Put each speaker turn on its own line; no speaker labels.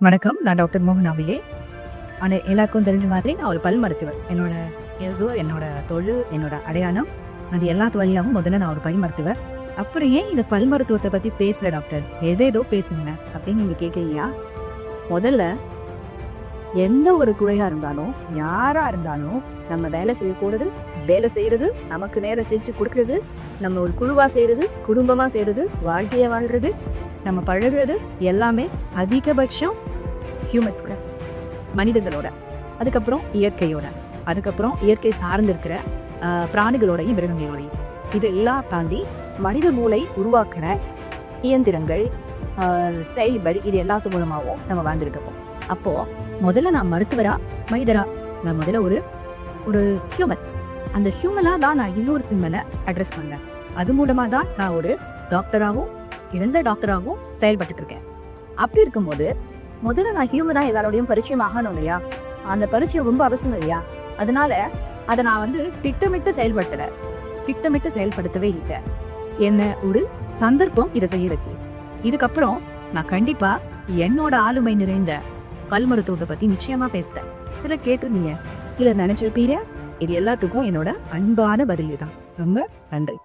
வணக்கம். நான் டாக்டர் மோகனாவிலே. ஆனால் எல்லாருக்கும் தெரிஞ்ச மாதிரி நான் ஒரு பல் மருத்துவர். என்னோட என்னோட தொழில், என்னோட அடையாளம், அது எல்லாத்து வழியாகவும் முதல்ல நான் ஒரு பல் மருத்துவர். அப்புறம் ஏன் இந்த பல் மருத்துவத்தை பற்றி பேசல டாக்டர், ஏதேதோ பேசுங்க அப்படின்னு நீங்கள் கேட்குறீங்களா? முதல்ல எந்த ஒரு குறையாக இருந்தாலும், யாராக இருந்தாலும், நம்ம வேலை செய்கிறது, நமக்கு நேரம் செஞ்சு கொடுக்கறது, நம்ம ஒரு குழுவாக செய்கிறது, குடும்பமாக செய்கிறது, வாழ்க்கையை வாழ்கிறது, நம்ம பழகிறது எல்லாமே அதிகபட்சம் ஹியூமன்ஸ் கூட, மனிதர்களோட, அதுக்கப்புறம் இயற்கையோட, அதுக்கப்புறம் இயற்கை சார்ந்திருக்கிற பிராணிகளோடையும் மிருகங்களோடையும், இது எல்லாம் தாண்டி மனித மூளை உருவாக்குற இயந்திரங்கள், செயல்படி, இது எல்லாத்து மூலமாகவும் நம்ம வாழ்ந்துட்டு இருக்கோம். அப்போது முதல்ல நான் மருத்துவரா மனிதரா? நான் முதல்ல ஒரு ஹியூமன். அந்த ஹியூமனாக தான் நான் இன்னொரு மேலே அட்ரஸ் பண்ணேன். அது மூலமாக தான் நான் ஒரு டாக்டராகவும் டாக்டராகவும் செயல்பட்டு இருக்கேன். அப்படி இருக்கும்போது முதல்ல நான் ஹியூமனா எல்லாரோடையும் பரிச்சயம் ஆகணும் இல்லையா? அந்த பரிச்சயம் ரொம்ப அவசியம் இல்லையா? அதனால அதை நான் திட்டமிட்டு செயல்படுத்தவே இல்லை. என்ன ஒரு சந்தர்ப்பம் இதை செய்ய வச்சு. இதுக்கப்புறம் நான் கண்டிப்பா என்னோட ஆளுமை நிறைந்த பல் மருத்துவத்தை பத்தி நிச்சயமா பேசுறேன். சில கேட்டிருந்தீங்க, இல்ல நினைச்சிருப்பீங்க. இது எல்லாத்துக்கும் என்னோட அன்பான பதில் தான். ரொம்ப நன்றி.